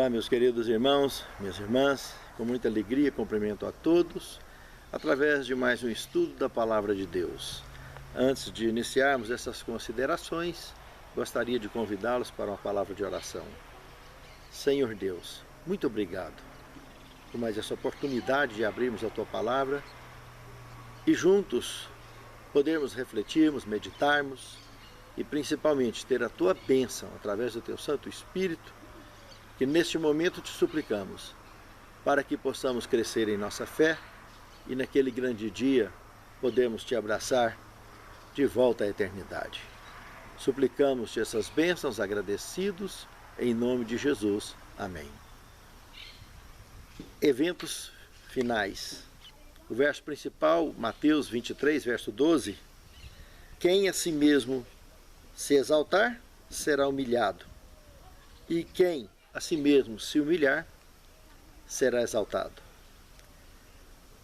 Olá, meus queridos irmãos, minhas irmãs, com muita alegria cumprimento a todos através de mais um estudo da Palavra de Deus. Antes de iniciarmos essas considerações, gostaria de convidá-los para uma palavra de oração. Senhor Deus, muito obrigado por mais essa oportunidade de abrirmos a Tua Palavra e juntos podermos refletirmos, meditarmos e principalmente ter a Tua bênção através do Teu Santo Espírito, que neste momento te suplicamos, para que possamos crescer em nossa fé e naquele grande dia podemos te abraçar de volta à eternidade. Suplicamos-te essas bênçãos agradecidos, em nome de Jesus. Amém. Eventos finais. O verso principal, Mateus 23, verso 12. Quem a si mesmo se exaltar, será humilhado. E quem a si mesmo se humilhar, será exaltado.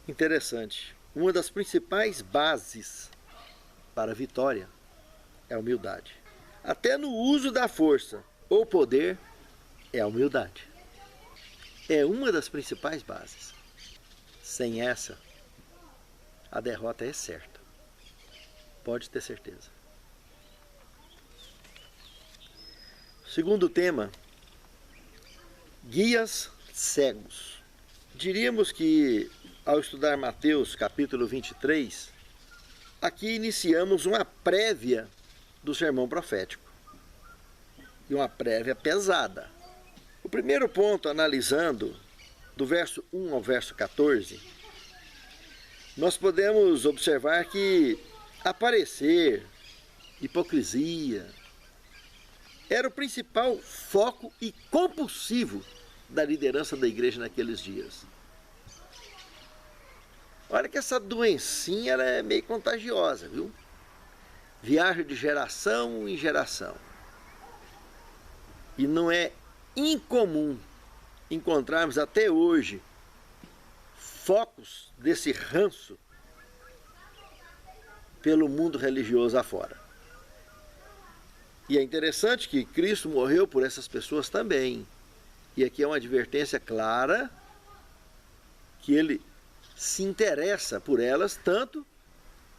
Interessante. Uma das principais bases para a vitória é a humildade. Até no uso da força ou poder é a humildade. É uma das principais bases. Sem essa, a derrota é certa. Pode ter certeza. Segundo tema, guias cegos. Diríamos que, ao estudar Mateus capítulo 23, aqui iniciamos uma prévia do sermão profético. E uma prévia pesada. O primeiro ponto, analisando, do verso 1 ao verso 14, nós podemos observar que aparecer, hipocrisia, era o principal foco e compulsivo da liderança da igreja naqueles dias. Olha que essa doencinha ela é meio contagiosa, viu? Viaja de geração em geração. E não é incomum encontrarmos até hoje focos desse ranço pelo mundo religioso afora. E é interessante que Cristo morreu por essas pessoas também. E aqui é uma advertência clara que ele se interessa por elas, tanto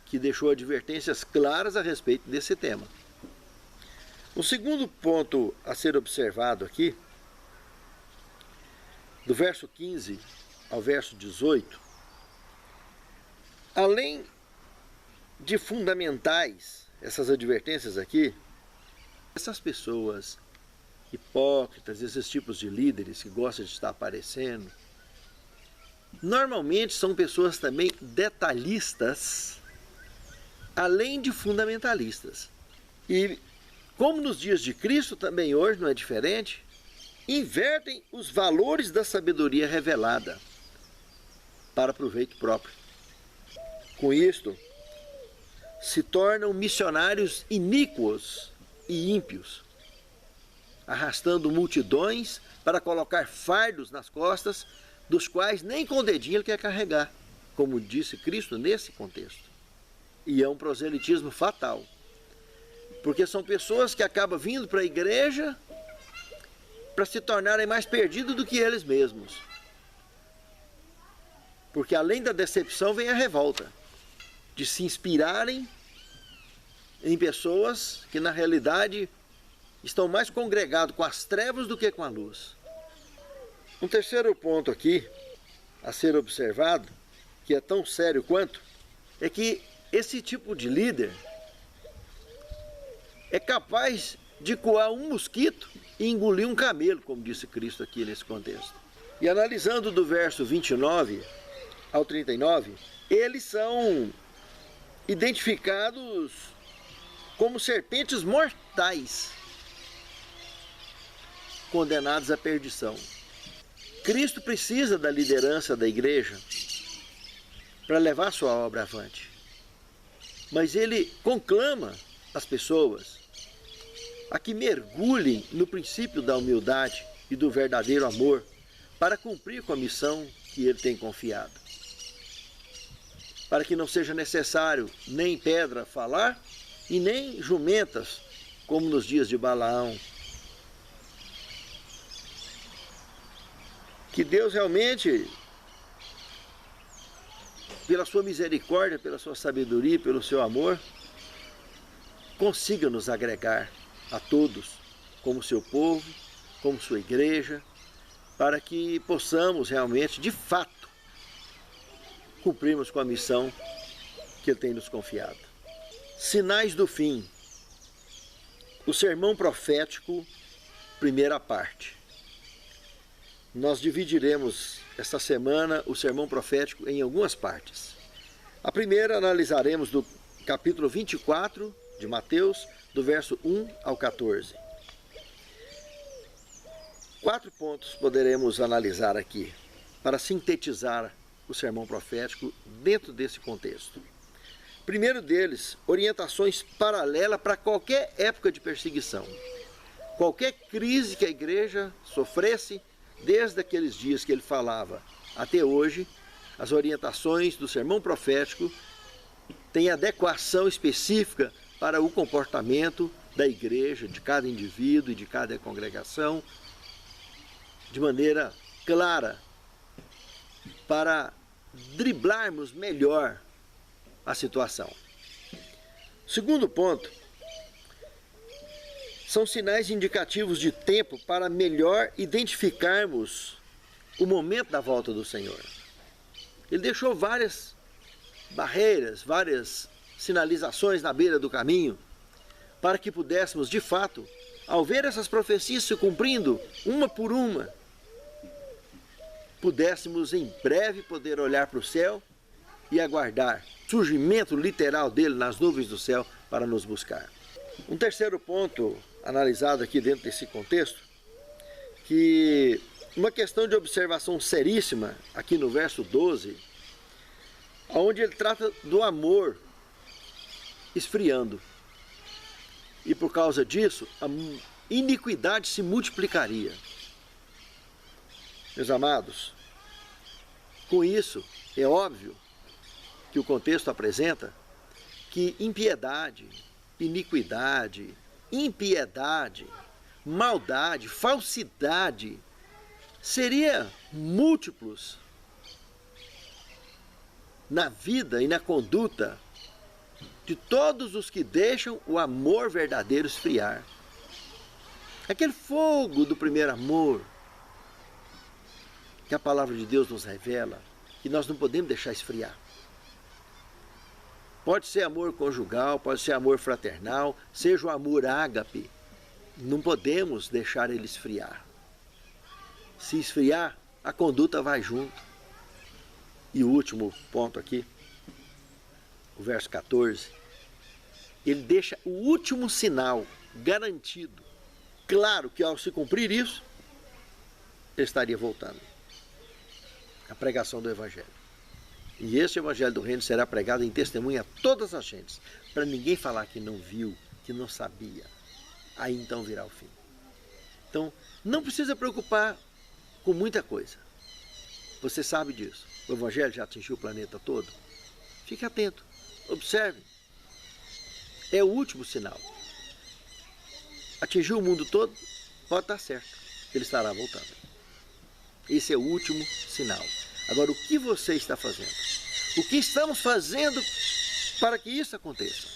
que deixou advertências claras a respeito desse tema. O segundo ponto a ser observado aqui, do verso 15 ao verso 18, além de fundamentais, essas advertências aqui, essas pessoas hipócritas, esses tipos de líderes que gostam de estar aparecendo, normalmente são pessoas também detalhistas, além de fundamentalistas. E, como nos dias de Cristo, também hoje não é diferente, invertem os valores da sabedoria revelada para proveito próprio. Com isto, se tornam missionários iníquos e ímpios, arrastando multidões para colocar fardos nas costas, dos quais nem com o dedinho ele quer carregar, como disse Cristo nesse contexto. E é um proselitismo fatal, porque são pessoas que acabam vindo para a igreja para se tornarem mais perdidos do que eles mesmos. Porque além da decepção vem a revolta, de se inspirarem em pessoas que na realidade estão mais congregados com as trevas do que com a luz. Um terceiro ponto aqui a ser observado, que é tão sério quanto, é que esse tipo de líder é capaz de coar um mosquito e engolir um camelo, como disse Cristo aqui nesse contexto. E analisando do verso 29 ao 39, eles são identificados como serpentes mortais, condenados à perdição. Cristo precisa da liderança da igreja para levar sua obra avante. Mas ele conclama as pessoas a que mergulhem no princípio da humildade e do verdadeiro amor para cumprir com a missão que ele tem confiado. Para que não seja necessário nem pedra falar e nem jumentas, como nos dias de Balaão. Que Deus realmente, pela sua misericórdia, pela sua sabedoria, pelo seu amor, consiga nos agregar a todos, como seu povo, como sua igreja, para que possamos realmente, de fato, cumprirmos com a missão que Ele tem nos confiado. Sinais do fim. O sermão profético, primeira parte. Nós dividiremos esta semana o sermão profético em algumas partes. A primeira analisaremos do capítulo 24 de Mateus, do verso 1 ao 14. 4 pontos poderemos analisar aqui, para sintetizar o sermão profético dentro desse contexto. Primeiro deles, orientações paralelas para qualquer época de perseguição. Qualquer crise que a igreja sofresse, desde aqueles dias que ele falava até hoje, as orientações do sermão profético têm adequação específica para o comportamento da igreja, de cada indivíduo e de cada congregação, de maneira clara, para driblarmos melhor a situação. Segundo ponto, são sinais indicativos de tempo para melhor identificarmos o momento da volta do Senhor. Ele deixou várias barreiras, várias sinalizações na beira do caminho, para que pudéssemos, de fato, ao ver essas profecias se cumprindo, uma por uma, pudéssemos em breve poder olhar para o céu e aguardar o surgimento literal dele nas nuvens do céu para nos buscar. Um terceiro ponto analisado aqui dentro desse contexto, que uma questão de observação seríssima, aqui no verso 12, onde ele trata do amor esfriando. E por causa disso, a iniquidade se multiplicaria. Meus amados, com isso, é óbvio que o contexto apresenta que impiedade, iniquidade, impiedade, maldade, falsidade, seria múltiplos na vida e na conduta de todos os que deixam o amor verdadeiro esfriar. Aquele fogo do primeiro amor que a palavra de Deus nos revela, que nós não podemos deixar esfriar. Pode ser amor conjugal, pode ser amor fraternal, seja o amor ágape, não podemos deixar ele esfriar. Se esfriar, a conduta vai junto. E o último ponto aqui, o verso 14, ele deixa o último sinal garantido. Claro que ao se cumprir isso, ele estaria voltando. A pregação do Evangelho. E esse Evangelho do Reino será pregado em testemunha a todas as gentes, para ninguém falar que não viu, que não sabia. Aí então virá o fim. Então, não precisa preocupar com muita coisa. Você sabe disso. O Evangelho já atingiu o planeta todo. Fique atento, observe. É o último sinal. Atingiu o mundo todo, pode estar certo. Ele estará voltando. Esse é o último sinal. Agora, o que você está fazendo? O que estamos fazendo para que isso aconteça?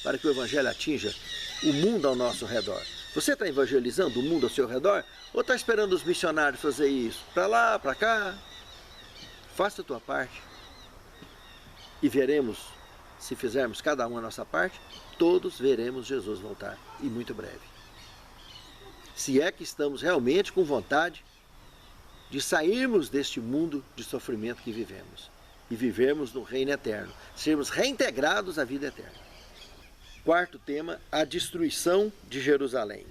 Para que o Evangelho atinja o mundo ao nosso redor. Você está evangelizando o mundo ao seu redor? Ou está esperando os missionários fazer isso? Para lá, para cá? Faça a tua parte. E veremos, se fizermos cada um a nossa parte, todos veremos Jesus voltar. E muito breve. Se é que estamos realmente com vontade de sairmos deste mundo de sofrimento que vivemos e vivermos no reino eterno, sermos reintegrados à vida eterna. Quarto tema, a destruição de Jerusalém.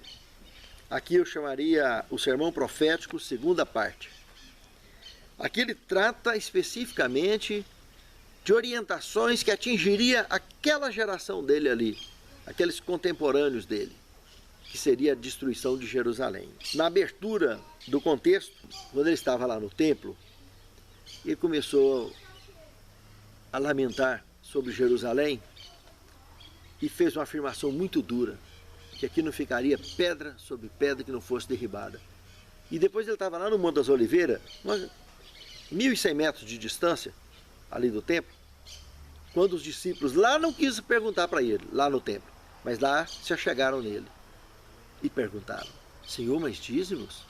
Aqui eu chamaria o sermão profético, segunda parte. Aqui ele trata especificamente de orientações que atingiria aquela geração dele ali, aqueles contemporâneos dele, que seria a destruição de Jerusalém. Na abertura do contexto, quando ele estava lá no templo, ele começou a lamentar sobre Jerusalém e fez uma afirmação muito dura, que aqui não ficaria pedra sobre pedra que não fosse derribada. E depois ele estava lá no Monte das Oliveiras, 1.100 metros de distância, ali do templo, quando os discípulos lá não quis perguntar para ele, lá no templo, mas lá se achegaram nele e perguntaram: Senhor, mas dízimos?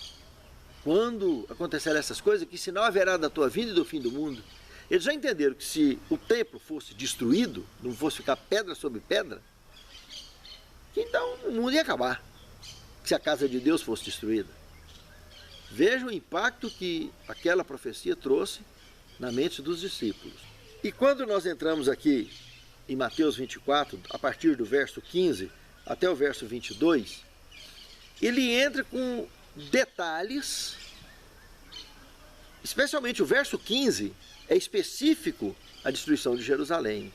Quando acontecerem essas coisas, que sinal haverá da tua vinda e do fim do mundo? Eles já entenderam que se o templo fosse destruído, não fosse ficar pedra sobre pedra, que então o mundo ia acabar, se a casa de Deus fosse destruída. Veja o impacto que aquela profecia trouxe na mente dos discípulos. E quando nós entramos aqui em Mateus 24, a partir do verso 15 até o verso 22, ele entra com detalhes, especialmente o verso 15 é específico à destruição de Jerusalém.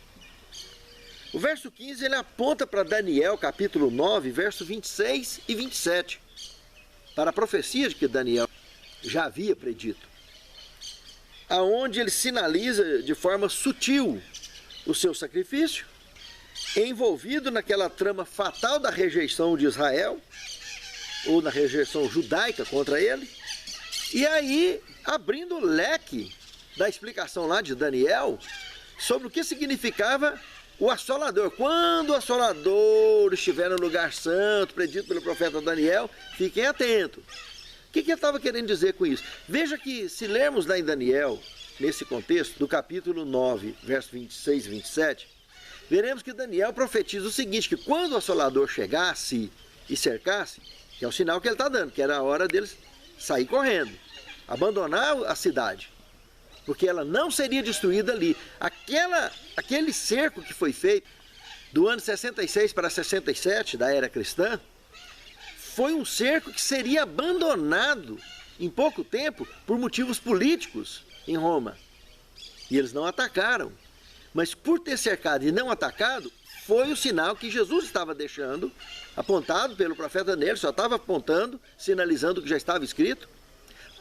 O verso 15 ele aponta para Daniel, capítulo 9, verso 26 e 27, para a profecia de que Daniel já havia predito, aonde ele sinaliza de forma sutil o seu sacrifício, envolvido naquela trama fatal da rejeição de Israel, ou na rejeição judaica contra ele, e aí abrindo o leque da explicação lá de Daniel sobre o que significava o assolador. Quando o assolador estiver no lugar santo, predito pelo profeta Daniel, fiquem atentos. O que ele estava querendo dizer com isso? Veja que se lermos lá em Daniel, nesse contexto, do capítulo 9, verso 26 e 27, veremos que Daniel profetiza o seguinte, que quando o assolador chegasse e cercasse, que é o sinal que ele está dando, que era a hora deles sair correndo, abandonar a cidade, porque ela não seria destruída ali. Aquele cerco que foi feito do ano 66 para 67 da era cristã, foi um cerco que seria abandonado em pouco tempo por motivos políticos em Roma. E eles não atacaram. Mas por ter cercado e não atacado, foi o sinal que Jesus estava deixando, apontado pelo profeta Daniel, só estava apontando, sinalizando o que já estava escrito,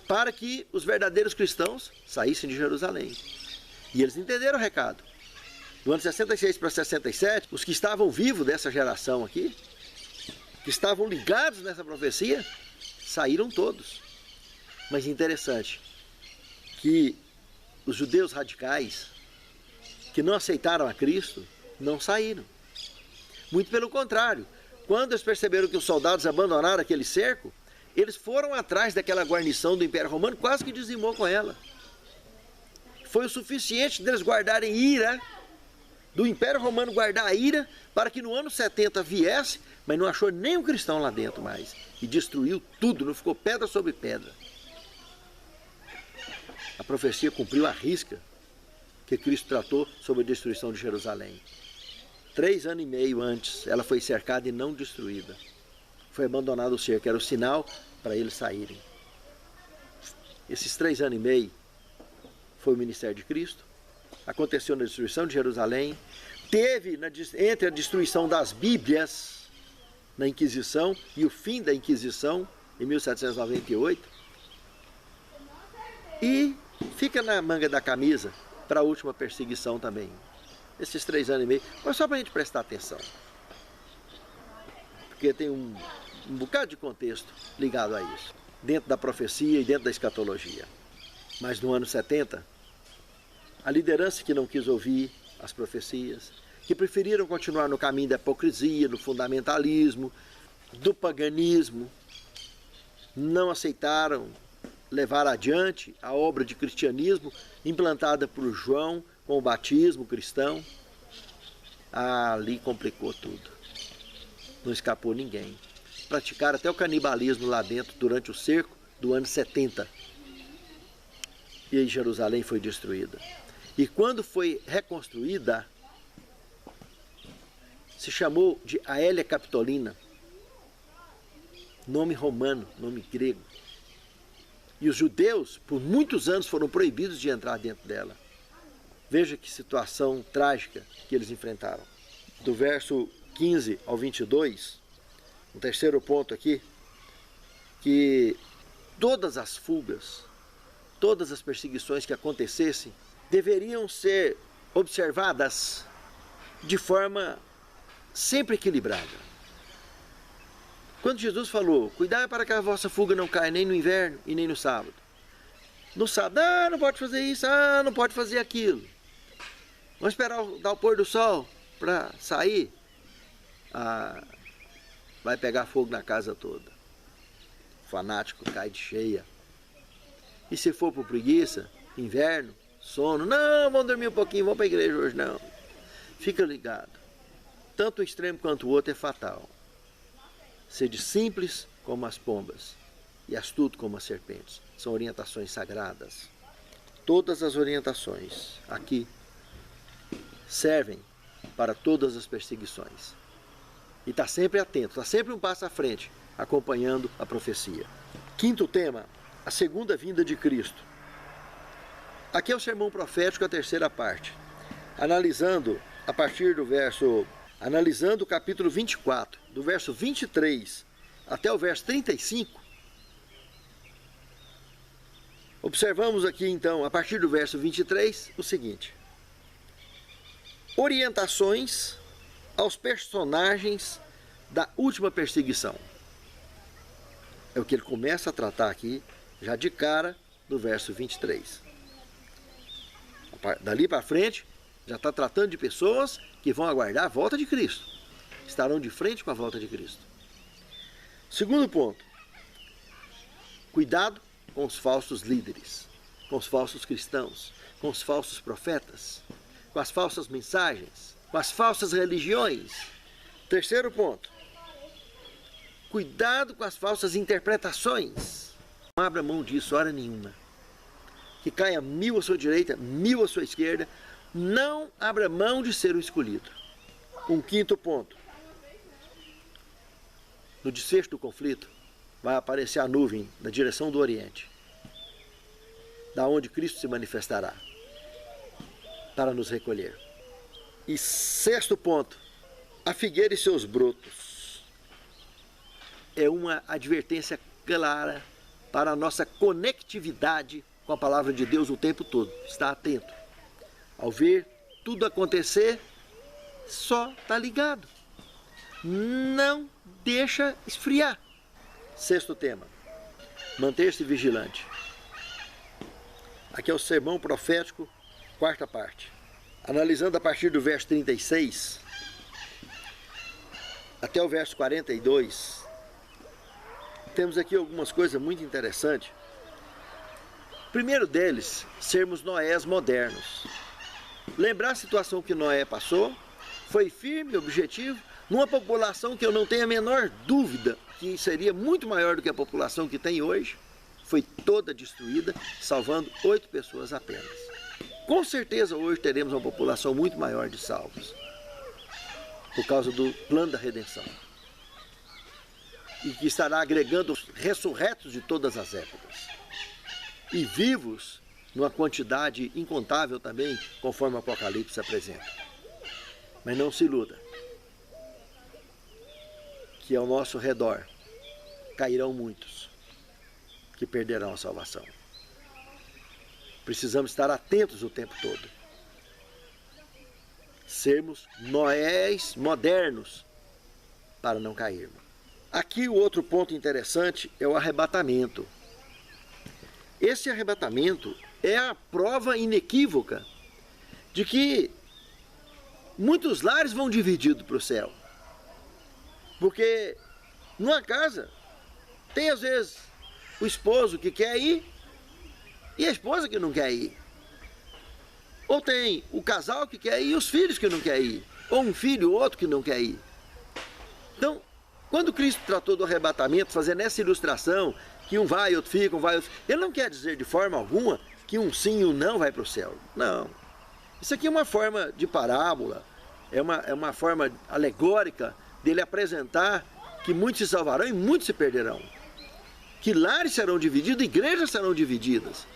para que os verdadeiros cristãos saíssem de Jerusalém. E eles entenderam o recado. Do ano 66 para 67, os que estavam vivos dessa geração aqui, que estavam ligados nessa profecia, saíram todos. Mas interessante que os judeus radicais, que não aceitaram a Cristo, não saíram. Muito pelo contrário, quando eles perceberam que os soldados abandonaram aquele cerco, eles foram atrás daquela guarnição do Império Romano, quase que dizimou com ela. Foi o suficiente deles guardarem ira, do Império Romano guardar a ira, para que no ano 70 viesse, mas não achou nenhum cristão lá dentro mais. E destruiu tudo, não ficou pedra sobre pedra. A profecia cumpriu à risca que Cristo tratou sobre a destruição de Jerusalém. 3 anos e meio antes, ela foi cercada e não destruída. Foi abandonado o cerco, era o sinal para eles saírem. Esses 3 anos e meio foi o ministério de Cristo, aconteceu na destruição de Jerusalém, teve entre a destruição das Bíblias na Inquisição e o fim da Inquisição em 1798, e fica na manga da camisa para a última perseguição também. Esses 3 anos e meio, mas só para a gente prestar atenção, porque tem um bocado de contexto ligado a isso, dentro da profecia e dentro da escatologia. Mas no ano 70, a liderança que não quis ouvir as profecias, que preferiram continuar no caminho da hipocrisia, do fundamentalismo, do paganismo, não aceitaram levar adiante a obra de cristianismo implantada por João com o batismo cristão. Ali complicou tudo. Não escapou ninguém. Praticaram até o canibalismo lá dentro durante o cerco do ano 70. E aí Jerusalém foi destruída. E quando foi reconstruída, se chamou de Aélia Capitolina, nome romano, nome grego. E os judeus, por muitos anos, foram proibidos de entrar dentro dela. Veja que situação trágica que eles enfrentaram. Do verso 15 ao 22, um terceiro ponto aqui, que todas as fugas, todas as perseguições que acontecessem, deveriam ser observadas de forma sempre equilibrada. Quando Jesus falou, cuidado para que a vossa fuga não caia nem no inverno e nem no sábado. No sábado, não pode fazer isso, não pode fazer aquilo. Vamos esperar dar o pôr do sol para sair. Vai pegar fogo na casa toda. O fanático cai de cheia. E se for por preguiça, inverno, sono, não, vamos dormir um pouquinho, vamos para a igreja hoje, não. Fica ligado. Tanto o extremo quanto o outro é fatal. Sede simples como as pombas e astuto como as serpentes. São orientações sagradas. Todas as orientações aqui servem para todas as perseguições. E está sempre atento, está sempre um passo à frente, acompanhando a profecia. Quinto tema, a segunda vinda de Cristo. Aqui é o sermão profético, a terceira parte. Analisando o capítulo 24, do verso 23 até o verso 35, observamos aqui então, a partir do verso 23, o seguinte: orientações aos personagens da última perseguição. É o que ele começa a tratar aqui, já de cara, no verso 23. Dali para frente, já está tratando de pessoas que vão aguardar a volta de Cristo. Estarão de frente com a volta de Cristo. Segundo ponto, cuidado com os falsos líderes, com os falsos cristãos, com os falsos profetas, com as falsas mensagens, com as falsas religiões. Terceiro ponto, cuidado com as falsas interpretações. Não abra mão disso, hora nenhuma. Que caia 1000 à sua direita, 1000 à sua esquerda, não abra mão de ser o escolhido. Um quinto ponto, no desfecho do conflito, vai aparecer a nuvem na direção do Oriente, da onde Cristo se manifestará, para nos recolher. E sexto ponto, a figueira e seus brotos. É uma advertência clara para a nossa conectividade com a palavra de Deus o tempo todo. Está atento. Ao ver tudo acontecer, só está ligado. Não deixa esfriar. Sexto tema, manter-se vigilante. Aqui é o sermão profético, quarta parte. Analisando a partir do verso 36 até o verso 42, temos aqui algumas coisas muito interessantes. Primeiro deles, sermos Noés modernos. Lembrar a situação que Noé passou, foi firme, objetivo, numa população que eu não tenho a menor dúvida que seria muito maior do que a população que tem hoje, foi toda destruída, salvando 8 pessoas apenas. Com certeza hoje teremos uma população muito maior de salvos, por causa do plano da redenção. E que estará agregando os ressurretos de todas as épocas. E vivos numa quantidade incontável também, conforme o Apocalipse apresenta. Mas não se iluda, que ao nosso redor cairão muitos que perderão a salvação. Precisamos estar atentos o tempo todo. Sermos Noés modernos para não cairmos. Aqui o outro ponto interessante é o arrebatamento. Esse arrebatamento é a prova inequívoca de que muitos lares vão divididos para o céu. Porque numa casa tem às vezes o esposo que quer ir e a esposa que não quer ir. Ou tem o casal que quer ir e os filhos que não querem ir. Ou um filho ou outro que não quer ir. Então, quando Cristo tratou do arrebatamento, fazendo essa ilustração, que um vai, outro fica, um vai, outro fica, ele não quer dizer de forma alguma que um sim e um não vai para o céu. Não. Isso aqui é uma forma de parábola, é uma forma alegórica dele apresentar que muitos se salvarão e muitos se perderão. Que lares serão divididos, igrejas serão divididas.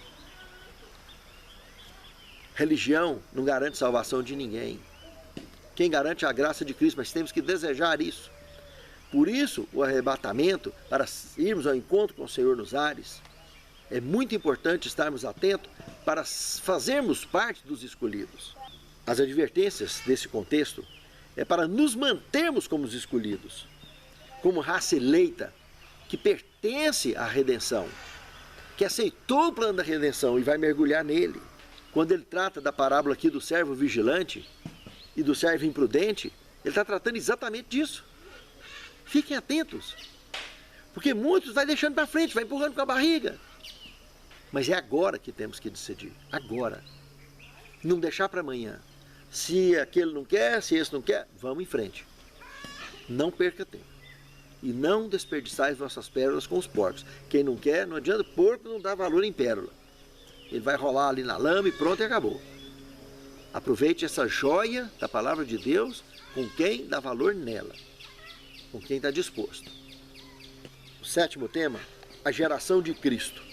Religião não garante salvação de ninguém. Quem garante é a graça de Cristo, mas temos que desejar isso. Por isso, o arrebatamento, para irmos ao encontro com o Senhor nos ares, é muito importante estarmos atentos para fazermos parte dos escolhidos. As advertências desse contexto é para nos mantermos como os escolhidos. como raça eleita, que pertence à redenção, que aceitou o plano da redenção e vai mergulhar nele. Quando ele trata da parábola aqui do servo vigilante e do servo imprudente, ele está tratando exatamente disso. Fiquem atentos, porque muitos vai deixando para frente, vai empurrando com a barriga. Mas é agora que temos que decidir, agora. Não deixar para amanhã. Se aquele não quer, se esse não quer, vamos em frente. Não perca tempo. E não desperdiçai vossas pérolas com os porcos. Quem não quer, não adianta, porco não dá valor em pérola. Ele vai rolar ali na lama e pronto, e acabou. Aproveite essa joia da palavra de Deus com quem dá valor nela. Com quem está disposto. O sétimo tema, a geração de Cristo.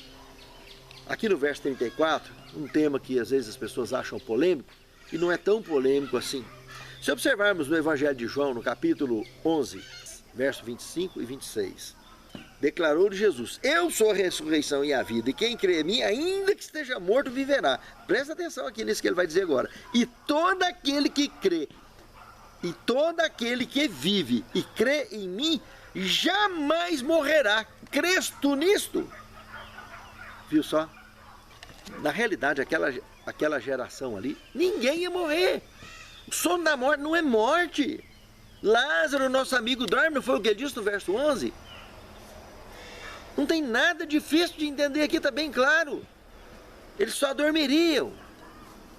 Aqui no verso 34, um tema que às vezes as pessoas acham polêmico, e não é tão polêmico assim. Se observarmos no Evangelho de João, no capítulo 11, verso 25 e 26, declarou Jesus: eu sou a ressurreição e a vida, e quem crê em mim, ainda que esteja morto, viverá. Presta atenção aqui nisso que ele vai dizer agora. E todo aquele que crê, e todo aquele que vive e crê em mim, jamais morrerá. Crês tu nisto? Viu só? Na realidade, aquela geração ali, ninguém ia morrer. O sono da morte não é morte. Lázaro, nosso amigo, dorme, não foi o que ele disse no verso 11? Não tem nada difícil de entender aqui, está bem claro. Eles só dormiriam.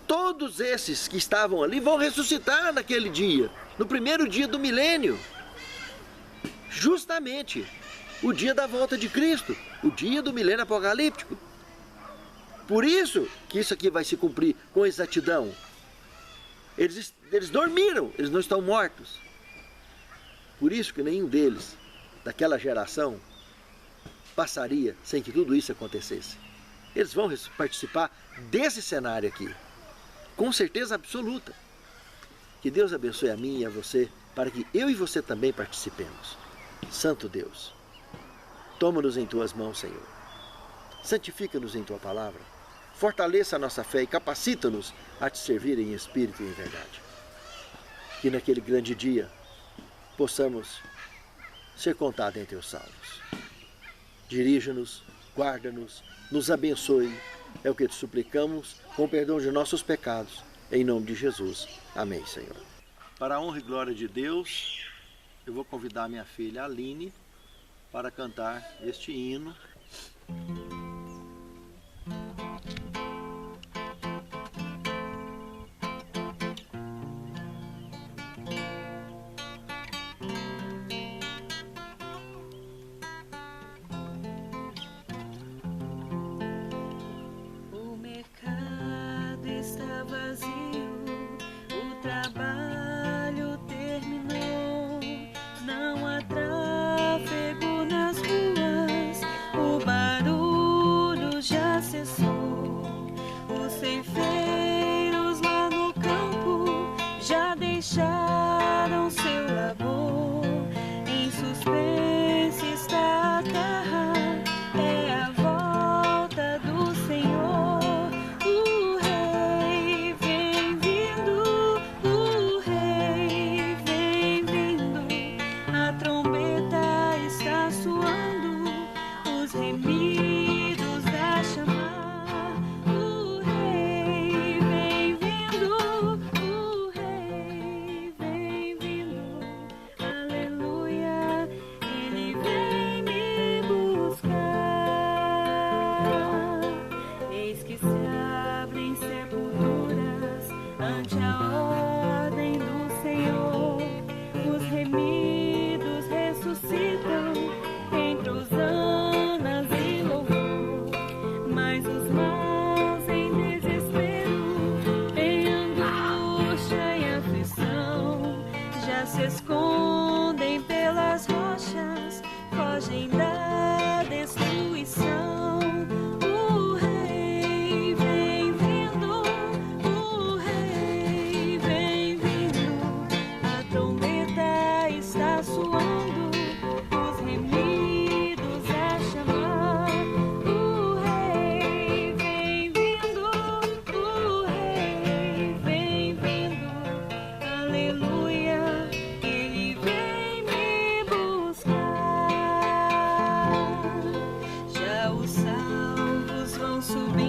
Todos esses que estavam ali vão ressuscitar naquele dia, no primeiro dia do milênio. Justamente o dia da volta de Cristo, o dia do milênio apocalíptico. Por isso que isso aqui vai se cumprir com exatidão. Eles dormiram, eles não estão mortos. Por isso que nenhum deles, daquela geração, passaria sem que tudo isso acontecesse. Eles vão participar desse cenário aqui, com certeza absoluta. Que Deus abençoe a mim e a você, para que eu e você também participemos. Santo Deus, toma-nos em Tuas mãos, Senhor. Santifica-nos em Tua palavra. Fortaleça a nossa fé e capacita-nos a Te servir em espírito e em verdade. Que naquele grande dia possamos ser contados entre os salvos. Dirija-nos, guarda-nos, nos abençoe. É o que Te suplicamos, com perdão de nossos pecados. Em nome de Jesus. Amém, Senhor. Para a honra e glória de Deus, eu vou convidar minha filha Aline para cantar este hino. O mercado está vazio, o trabalho terminou, não há tráfego nas ruas, o barulho já cessou. Os ceifeiros lá no campo já deixaram seu labor. Em suspense está a terra, é a volta do Senhor. O Rei vem vindo, o subir.